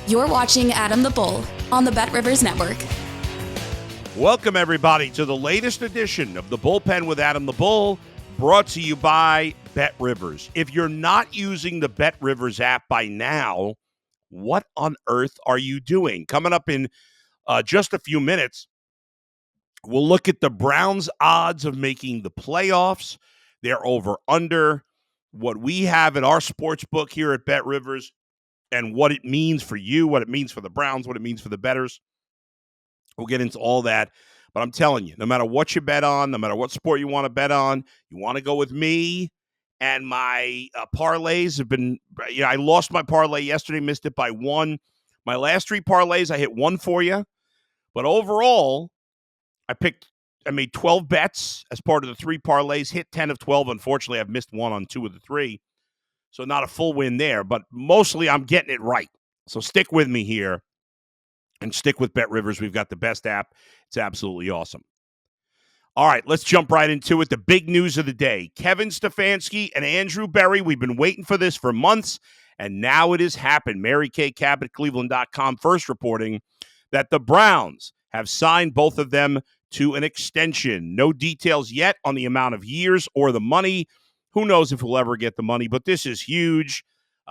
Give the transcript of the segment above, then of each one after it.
You're watching Adam the Bull on the BetRivers Network. Welcome, everybody, to the latest edition of the Bullpen with Adam the Bull, brought to you by BetRivers. If you're not using the BetRivers app by now, what on earth are you doing? Coming up in just a few minutes, we'll look at the Browns' odds of making the playoffs, their over-under, what we have in our sports book here at BetRivers, and what it means for you, what it means for the Browns, what it means for the bettors. We'll get into all that. But I'm telling you, no matter what you bet on, no matter what sport you want to bet on, you want to go with me. And my parlays have been, I lost my parlay yesterday, missed it by one. My last three parlays, I hit one for you. But overall, I made 12 bets as part of the three parlays, hit 10 of 12. Unfortunately, I've missed one on two of the three. So not a full win there, but mostly I'm getting it right. So stick with me here and stick with BetRivers. We've got the best app. It's absolutely awesome. All right, let's jump right into it. The big news of the day. Kevin Stefanski and Andrew Berry. We've been waiting for this for months, and now it has happened. Mary Kay Cabot, Cleveland.com, first reporting that the Browns have signed both of them to an extension. No details yet on the amount of years or the money. Who knows if we'll ever get the money, but this is huge.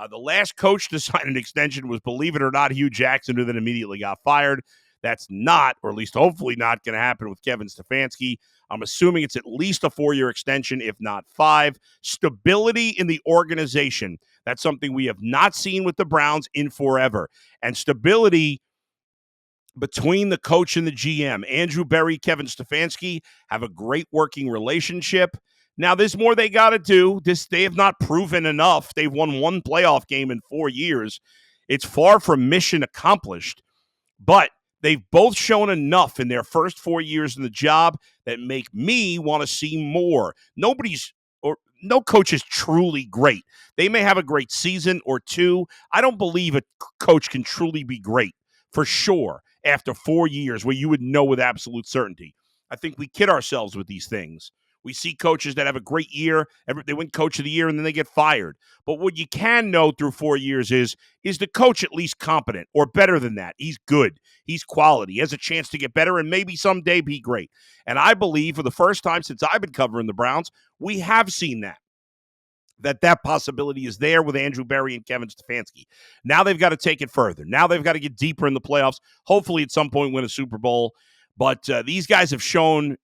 The last coach to sign an extension was, believe it or not, Hugh Jackson, who then immediately got fired. That's not, or at least hopefully not, going to happen with Kevin Stefanski. I'm assuming it's at least a 4-year extension, if not 5. Stability in the organization. That's something we have not seen with the Browns in forever. And stability between the coach and the GM. Andrew Berry, Kevin Stefanski have a great working relationship. Now, there's more they got to do. They have not proven enough. They've won one playoff game in 4 years. It's far from mission accomplished, but they've both shown enough in their first 4 years in the job that make me want to see more. No coach is truly great. They may have a great season or two. I don't believe a coach can truly be great, for sure, after 4 years where you would know with absolute certainty. I think we kid ourselves with these things. We see coaches that have a great year, they win coach of the year, and then they get fired. But what you can know through 4 years is the coach at least competent or better than that? He's good. He's quality. He has a chance to get better and maybe someday be great. And I believe for the first time since I've been covering the Browns, we have seen that possibility is there with Andrew Berry and Kevin Stefanski. Now they've got to take it further. Now they've got to get deeper in the playoffs, hopefully at some point win a Super Bowl. But these guys have shown,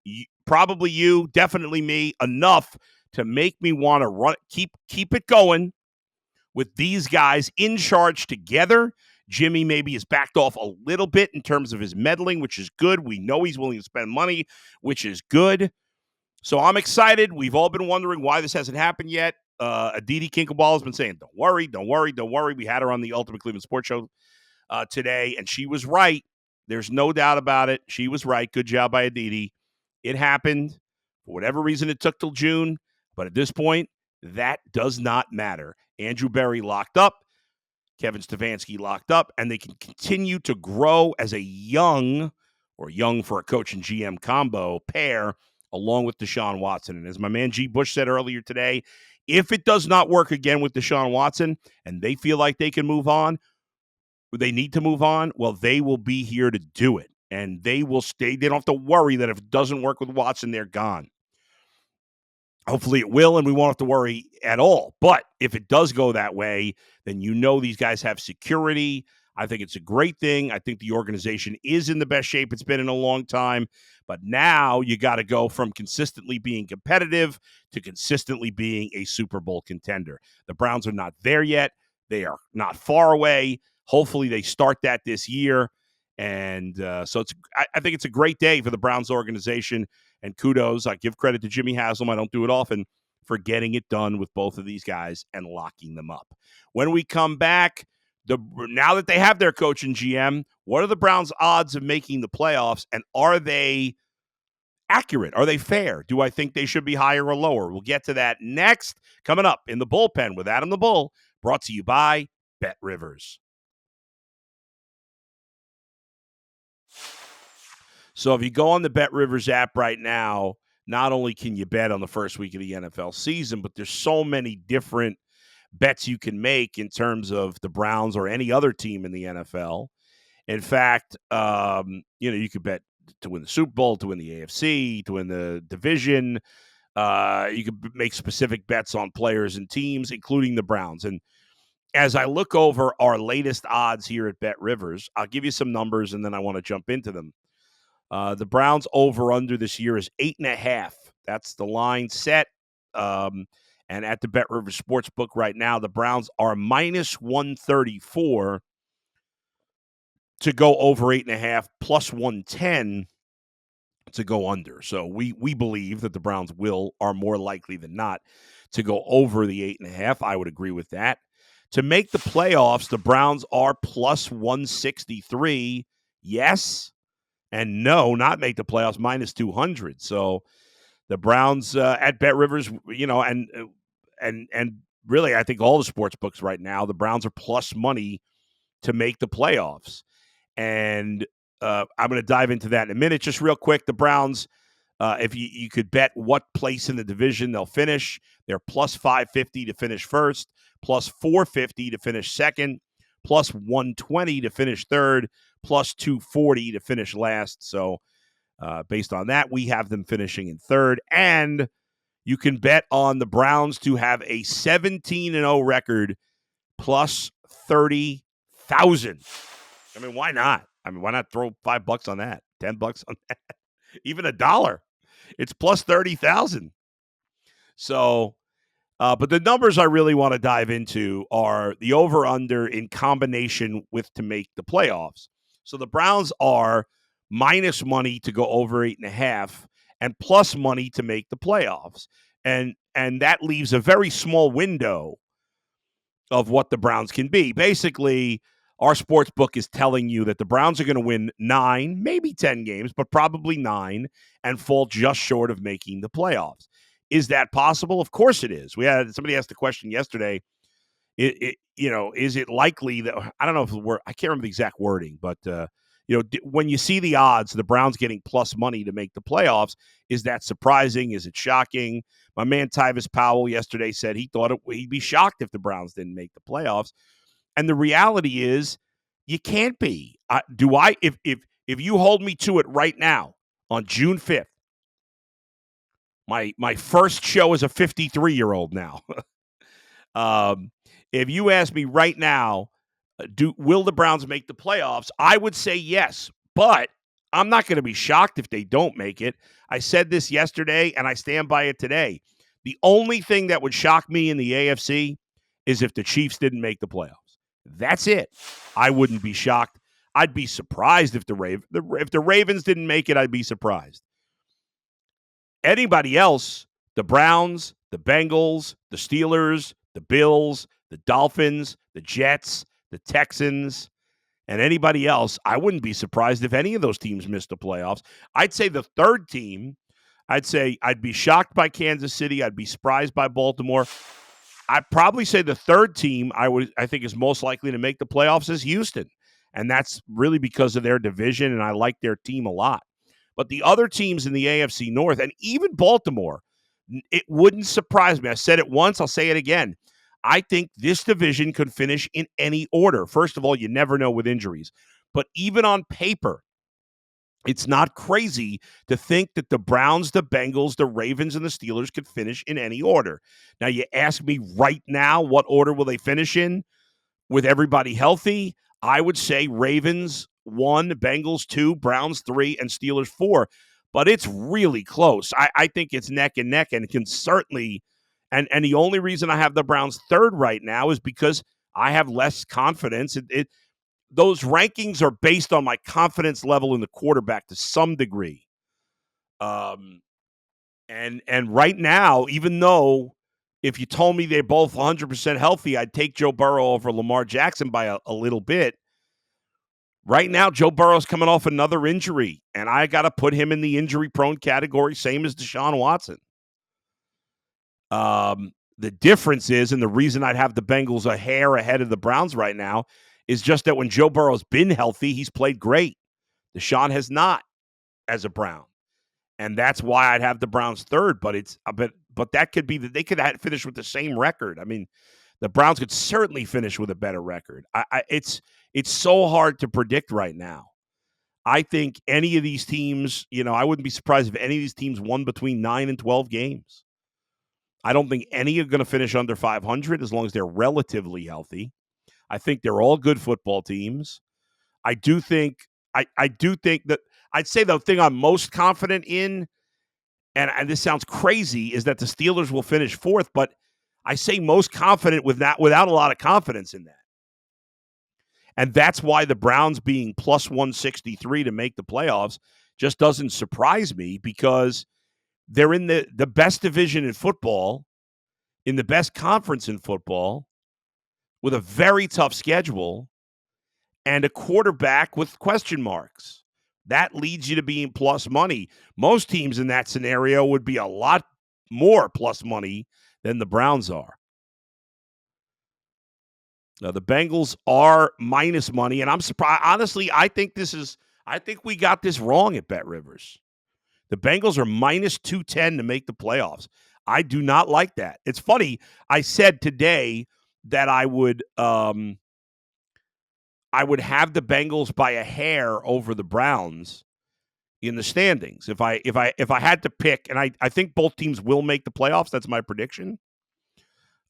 probably you, definitely me, enough to make me want to keep it going with these guys in charge together. Jimmy maybe has backed off a little bit in terms of his meddling, which is good. We know he's willing to spend money, which is good. So I'm excited. We've all been wondering why this hasn't happened yet. Aditi Kinklebaugh has been saying, don't worry. We had her on the Ultimate Cleveland Sports Show today, and she was right. There's no doubt about it. She was right. Good job by Aditi. It happened. For whatever reason, it took till June. But at this point, that does not matter. Andrew Berry locked up. Kevin Stefanski locked up. And they can continue to grow as a young for a coach and GM combo pair along with Deshaun Watson. And as my man G. Bush said earlier today, if it does not work again with Deshaun Watson and they feel like they can move on, they need to move on, well, they will be here to do it. And they will stay. They don't have to worry that if it doesn't work with Watson, they're gone. Hopefully it will, and we won't have to worry at all. But if it does go that way, then you know these guys have security. I think it's a great thing. I think the organization is in the best shape it's been in a long time. But now you got to go from consistently being competitive to consistently being a Super Bowl contender. The Browns are not there yet. They are not far away. Hopefully they start that this year. And so I think it's a great day for the Browns organization. And kudos. I give credit to Jimmy Haslam. I don't do it often for getting it done with both of these guys and locking them up. When we come back, now that they have their coach and GM, what are the Browns' odds of making the playoffs? And are they accurate? Are they fair? Do I think they should be higher or lower? We'll get to that next. Coming up in the Bullpen with Adam the Bull, brought to you by BetRivers. So if you go on the BetRivers app right now, not only can you bet on the first week of the NFL season, but there's so many different bets you can make in terms of the Browns or any other team in the NFL. In fact, you could bet to win the Super Bowl, to win the AFC, to win the division. You could make specific bets on players and teams, including the Browns. And as I look over our latest odds here at BetRivers, I'll give you some numbers, and then I want to jump into them. The Browns over-under this year is 8.5. That's the line set. And at the BetRivers Sportsbook right now, the Browns are minus 134 to go over 8.5, plus 110 to go under. So we believe that the Browns are more likely than not to go over the 8.5. I would agree with that. To make the playoffs, the Browns are plus 163. Yes. And no, not make the playoffs, minus 200. So the Browns at BetRivers, and really, I think all the sports books right now, the Browns are plus money to make the playoffs. And I'm going to dive into that in a minute. Just real quick, the Browns, if you could bet what place in the division they'll finish, they're plus 550 to finish first, plus 450 to finish second, plus 120 to finish third, plus 240 to finish last. So based on that, we have them finishing in third. And you can bet on the Browns to have a 17-0 record, plus 30,000. I mean, why not? Why not throw $5 on that? $10 on that? Even $1. It's plus 30,000. So, but the numbers I really want to dive into are the over-under in combination with to make the playoffs. So the Browns are minus money to go over 8.5 and plus money to make the playoffs. And that leaves a very small window of what the Browns can be. Basically, our sports book is telling you that the Browns are going to win 9, maybe 10 games, but probably 9, and fall just short of making the playoffs. Is that possible? Of course it is. Somebody asked the question yesterday. Is it likely that, I don't know if I can't remember the exact wording, but when you see the odds, the Browns getting plus money to make the playoffs, is that surprising? Is it shocking? My man Tyvis Powell yesterday said he thought he'd be shocked if the Browns didn't make the playoffs. And the reality is, you can't be. If you hold me to it right now on June 5th, my first show as a 53-year-old now. If you ask me right now, will the Browns make the playoffs? I would say yes, but I'm not going to be shocked if they don't make it. I said this yesterday, and I stand by it today. The only thing that would shock me in the AFC is if the Chiefs didn't make the playoffs. That's it. I wouldn't be shocked. I'd be surprised if the Ravens didn't make it. I'd be surprised. Anybody else, the Browns, the Bengals, the Steelers, the Bills, the Dolphins, the Jets, the Texans, and anybody else, I wouldn't be surprised if any of those teams missed the playoffs. I'd say the third team, I'd be shocked by Kansas City. I'd be surprised by Baltimore. I'd probably say the third team I think is most likely to make the playoffs is Houston. And that's really because of their division, and I like their team a lot. But the other teams in the AFC North, and even Baltimore, it wouldn't surprise me. I said it once, I'll say it again. I think this division could finish in any order. First of all, you never know with injuries. But even on paper, it's not crazy to think that the Browns, the Bengals, the Ravens, and the Steelers could finish in any order. Now, you ask me right now, what order will they finish in with everybody healthy? I would say Ravens 1, Bengals 2, Browns 3, and Steelers 4. But it's really close. I think it's neck and neck, and can certainly – and the only reason I have the Browns third right now is because I have less confidence. Those rankings are based on my confidence level in the quarterback to some degree. And right now, even though if you told me they're both 100% healthy, I'd take Joe Burrow over Lamar Jackson by a little bit. Right now, Joe Burrow's coming off another injury, and I got to put him in the injury-prone category, same as Deshaun Watson. The difference is, and the reason I'd have the Bengals a hair ahead of the Browns right now, is just that when Joe Burrow's been healthy, he's played great. Deshaun has not as a Brown. And that's why I'd have the Browns third, but that could be that they could finish with the same record. I mean, The Browns could certainly finish with a better record. It's so hard to predict right now. I think any of these teams, I wouldn't be surprised if any of these teams won between 9 and 12 games. I don't think any are going to finish under 500 as long as they're relatively healthy. I think they're all good football teams. I do think that I'd say the thing I'm most confident in, and this sounds crazy, is that the Steelers will finish fourth, but I say most confident without a lot of confidence in that. And that's why the Browns being plus 163 to make the playoffs just doesn't surprise me, because they're in the best division in football, in the best conference in football, with a very tough schedule, and a quarterback with question marks. That leads you to being plus money. Most teams in that scenario would be a lot more plus money than the Browns are. Now, the Bengals are minus money, and I'm surprised. Honestly, I think we got this wrong at BetRivers. The Bengals are minus 210 to make the playoffs. I do not like that. It's funny. I said today that I would have the Bengals by a hair over the Browns in the standings. If I had to pick, and I think both teams will make the playoffs. That's my prediction.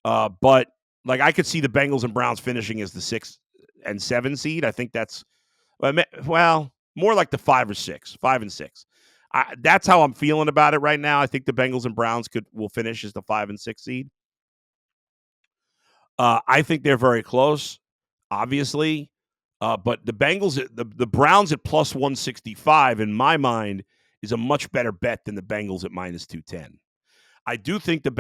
But like, I could see the Bengals and Browns finishing as the 6 and 7 seed. I think that's, well, more like the 5 and 6. That's how I'm feeling about it right now. I think the Bengals and Browns will finish as the 5 and 6 seed. I think they're very close, obviously. But the Bengals, the Browns at plus 165, in my mind, is a much better bet than the Bengals at minus 210. I do think the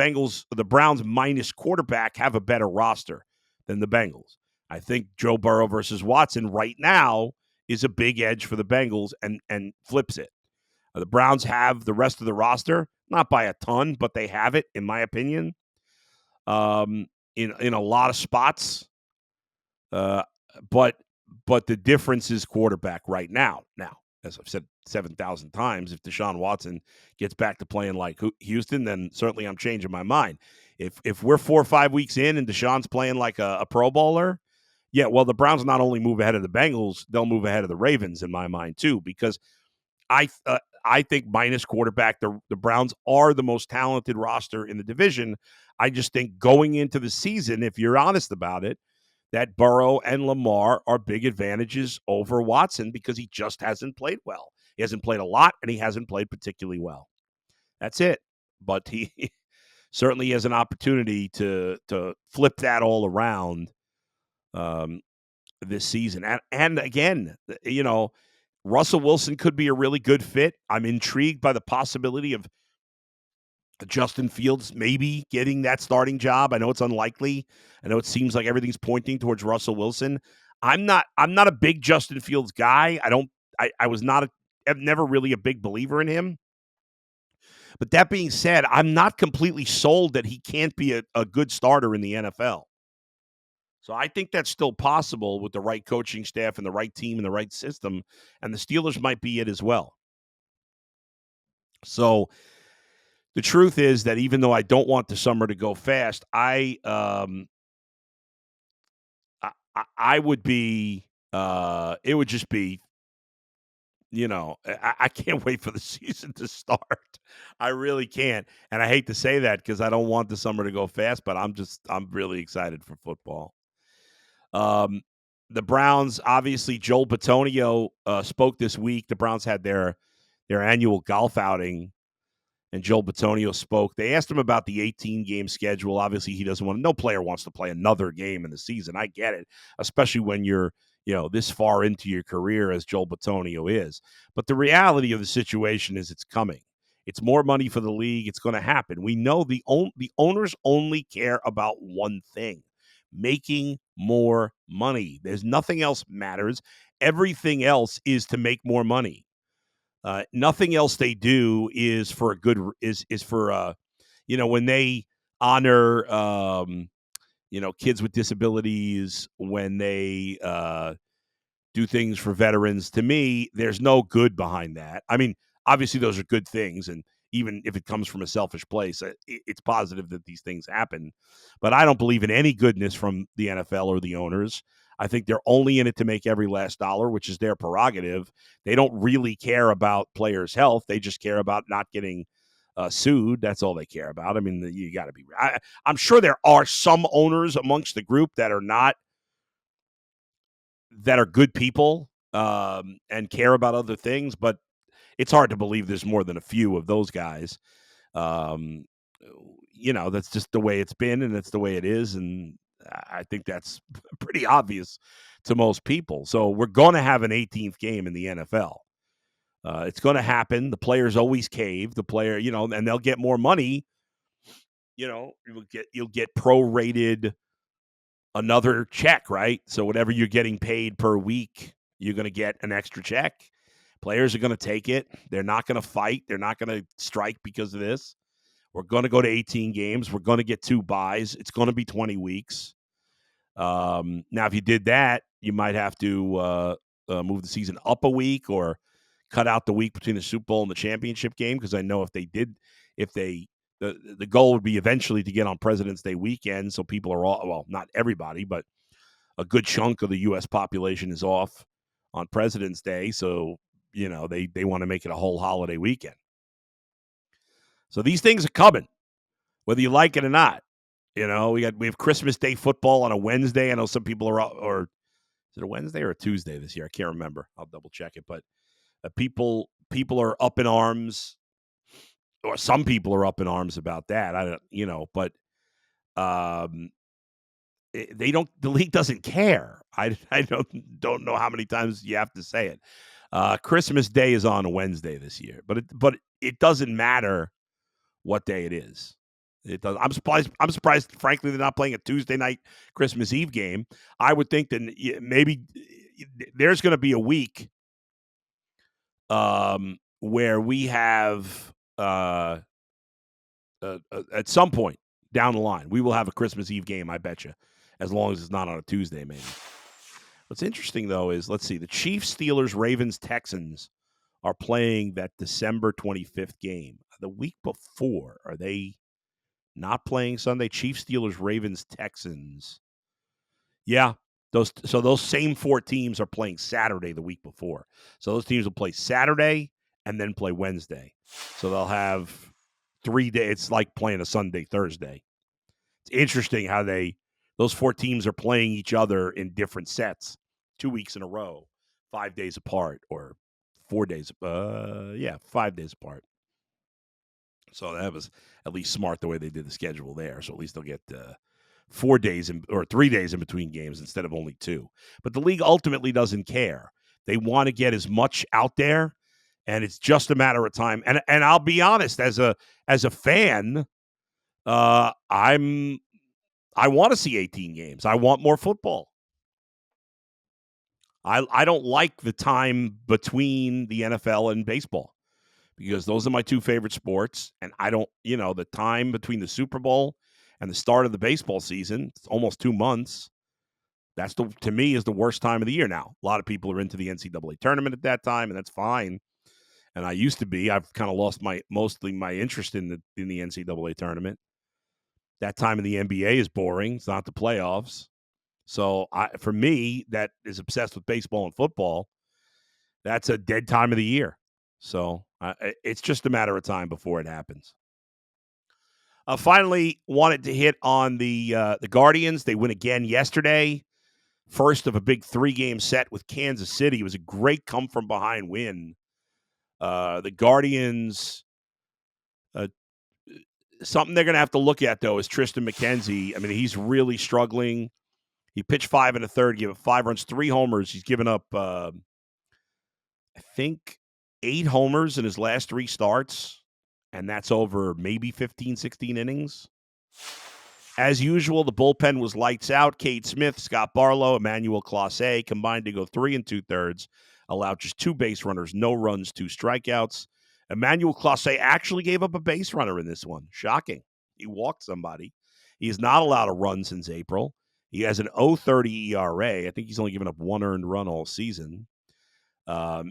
Browns minus quarterback have a better roster than the Bengals. I think Joe Burrow versus Watson right now is a big edge for the Bengals and flips it. The Browns have the rest of the roster, not by a ton, but they have it, in my opinion, in a lot of spots. But the difference is quarterback right now. Now, as I've said 7,000 times, if Deshaun Watson gets back to playing like Houston, then certainly I'm changing my mind. If we're 4 or 5 weeks in and Deshaun's playing like a Pro Bowler, yeah, well, the Browns not only move ahead of the Bengals, they'll move ahead of the Ravens in my mind too, because I think minus quarterback, the Browns are the most talented roster in the division. I just think going into the season, if you're honest about it, that Burrow and Lamar are big advantages over Watson because he just hasn't played well. He hasn't played a lot, and he hasn't played particularly well. That's it. But he certainly has an opportunity to flip that all around this season. And again, Russell Wilson could be a really good fit. I'm intrigued by the possibility of Justin Fields maybe getting that starting job. I know it's unlikely. I know it seems like everything's pointing towards Russell Wilson. I'm not a big Justin Fields guy. I'm never really a big believer in him. But that being said, I'm not completely sold that he can't be a good starter in the NFL. So I think that's still possible with the right coaching staff and the right team and the right system. And the Steelers might be it as well. So the truth is that even though I don't want the summer to go fast, I would be, it would just be, I can't wait for the season to start. I really can't. And I hate to say that because I don't want the summer to go fast, but I'm really excited for football. The Browns, obviously, Joel Bitonio spoke this week. The Browns had their annual golf outing, and Joel Bitonio spoke. They asked him about the 18-game schedule. Obviously, he doesn't no player wants to play another game in the season. I get it, especially when you're, this far into your career as Joel Bitonio is. But the reality of the situation is it's coming. It's more money for the league. It's going to happen. We know the owners only care about one thing: making more money. There's nothing else matters. Everything else is to make more money. Nothing else they do is for when they honor kids with disabilities, when they do things for veterans. To me, there's no good behind that. I mean, obviously those are good things, and even if it comes from a selfish place. It's positive that these things happen. But I don't believe in any goodness from the NFL or the owners. I think they're only in it to make every last dollar, which is their prerogative. They don't really care about players' health. They just care about not getting sued. That's all they care about. I mean, you got to be. I'm sure there are some owners amongst the group that are good people and care about other things, but it's hard to believe there's more than a few of those guys. That's just the way it's been, and it's the way it is, and I think that's pretty obvious to most people. So we're going to have an 18th game in the NFL. It's going to happen. The players always cave. The player, and they'll get more money. You'll get prorated another check, right? So whatever you're getting paid per week, you're going to get an extra check. Players are going to take it. They're not going to fight. They're not going to strike because of this. We're going to go to 18 games. We're going to get 2 buys. It's going to be 20 weeks. Now, if you did that, you might have to move the season up a week or cut out the week between the Super Bowl and the championship game, because I know the goal would be eventually to get on President's Day weekend, so people are all, well, not everybody, but a good chunk of the U.S. population is off on President's Day, so they want to make it a whole holiday weekend. So these things are coming, whether you like it or not. We have Christmas Day football on a Wednesday. I know some people are, or is it a Wednesday or a Tuesday this year? I can't remember. I'll double check it. But people are up in arms, or some people are up in arms about that. I don't, but they don't. The league doesn't care. I don't know how many times you have to say it. Christmas Day is on a Wednesday this year, but it doesn't matter what day it is. It does. I'm surprised, frankly, they're not playing a Tuesday night Christmas Eve game. I would think that maybe there's going to be a week where we have at some point down the line, we will have a Christmas Eve game, I bet you, as long as it's not on a Tuesday, maybe. What's interesting, though, is, let's see, the Chiefs, Steelers, Ravens, Texans are playing that December 25th game. The week before, are they not playing Sunday? Chiefs, Steelers, Ravens, Texans. Yeah, those same 4 teams are playing Saturday the week before. So those teams will play Saturday and then play Wednesday. So they'll have 3 days. It's like playing a Sunday, Thursday. It's interesting how those 4 teams are playing each other in different sets, 2 weeks in a row, 5 days apart, or 4 days. 5 days apart. So that was at least smart the way they did the schedule there. So at least they'll get 4 days or 3 days in between games instead of only 2. But the league ultimately doesn't care. They want to get as much out there, and it's just a matter of time. And I'll be honest, as a fan, I want to see 18 games. I want more football. I don't like the time between the NFL and baseball, because those are my 2 favorite sports. And I don't, the time between the Super Bowl and the start of the baseball season, it's almost 2 months. That's to me is the worst time of the year now. A lot of people are into the NCAA tournament at that time, and that's fine. And I used to be. I've kind of lost mostly my interest in the NCAA tournament. That time in the NBA is boring. It's not the playoffs. So for me, that is obsessed with baseball and football, that's a dead time of the year. So it's just a matter of time before it happens. Finally, wanted to hit on the Guardians. They win again yesterday. First of a big 3-game set with Kansas City. It was a great come-from-behind win. The Guardians, something they're going to have to look at, though, is Tristan McKenzie. I mean, he's really struggling. He pitched 5 1/3, gave up 5 runs, 3 homers. He's given up, I think, 8 homers in his last 3 starts, and that's over maybe 15, 16 innings. As usual, the bullpen was lights out. Cade Smith, Scott Barlow, Emmanuel Clase combined to go 3 2/3, allowed just 2 base runners, no runs, 2 strikeouts. Emmanuel Clase actually gave up a base runner in this one. Shocking. He walked somebody. He has not allowed a run since April. He has an 0.30 ERA. I think he's only given up 1 earned run all season.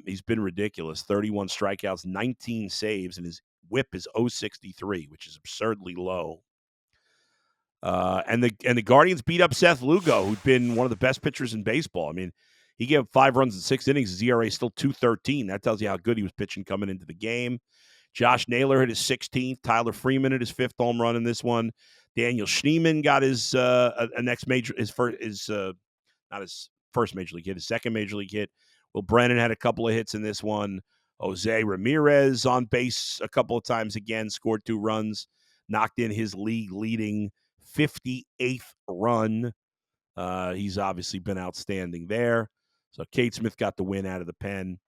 He's been ridiculous. 31 strikeouts, 19 saves, and his whip is 0.63, which is absurdly low. And the Guardians beat up Seth Lugo, who'd been one of the best pitchers in baseball. I mean, he gave 5 runs in 6 innings. His ERA is still 2.13. That tells you how good he was pitching coming into the game. Josh Naylor hit his 16th. Tyler Freeman hit his 5th home run in this one. Daniel Schneemann got his not his first major league hit, his second major league hit. Will Brennan had a couple of hits in this one. Jose Ramirez on base a couple of times again, scored 2 runs, knocked in his league-leading 58th run. He's obviously been outstanding there. So Cade Smith got the win out of the pen.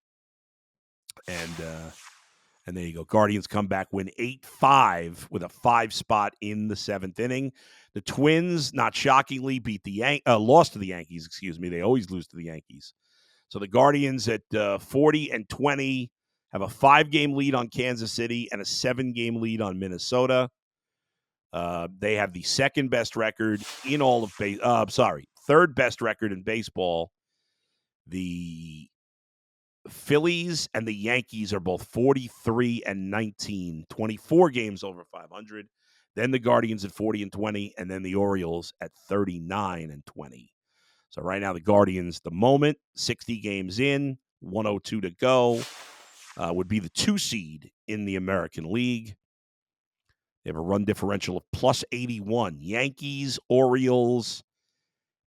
And there you go. Guardians come back, win 8-5 with a 5 spot in the 7th inning. The Twins, not shockingly, lost to the Yankees. They always lose to the Yankees. So the Guardians at 40-20 have a 5-game lead on Kansas City and a 7-game lead on Minnesota. They have the second best record in all of third best record in baseball. The Phillies and the Yankees are both 43-19, 24 games over 500. Then the Guardians at 40-20, and then the Orioles at 39-20. So right now the Guardians, the moment, 60 games in, 102 to go, would be the 2 seed in the American League. They have a run differential of plus 81. Yankees, Orioles,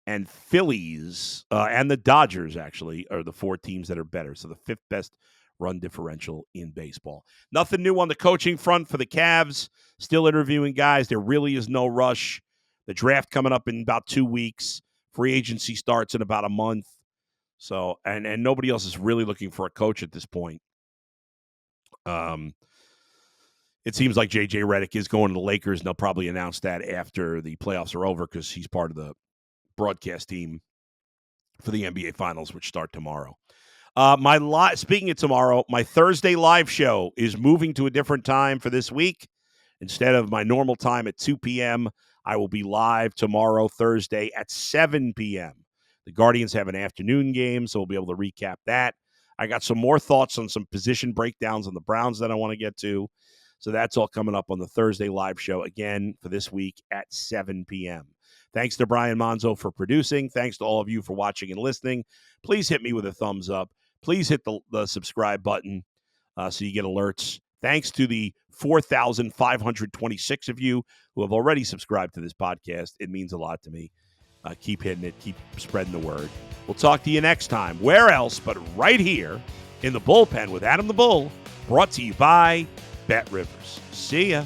and Phillies, and the Dodgers, actually, are the 4 teams that are better. So the 5th best run differential in baseball. Nothing new on the coaching front for the Cavs. Still interviewing guys. There really is no rush. The draft coming up in about 2 weeks. Free agency starts in about a month. So, and nobody else is really looking for a coach at this point. It seems like J.J. Redick is going to the Lakers, and they'll probably announce that after the playoffs are over because he's part of the broadcast team for the NBA Finals, which start tomorrow. Speaking of tomorrow, my Thursday live show is moving to a different time for this week. Instead of my normal time at 2 p.m., I will be live tomorrow, Thursday, at 7 p.m. The Guardians have an afternoon game, so we'll be able to recap that. I got some more thoughts on some position breakdowns on the Browns that I want to get to. So that's all coming up on the Thursday live show, again, for this week at 7 p.m. Thanks to Brian Monzo for producing. Thanks to all of you for watching and listening. Please hit me with a thumbs up. Please hit the subscribe button so you get alerts. Thanks to the 4,526 of you who have already subscribed to this podcast. It means a lot to me. Keep hitting it. Keep spreading the word. We'll talk to you next time. Where else but right here in the Bullpen with Adam the Bull, brought to you by BetRivers. See ya.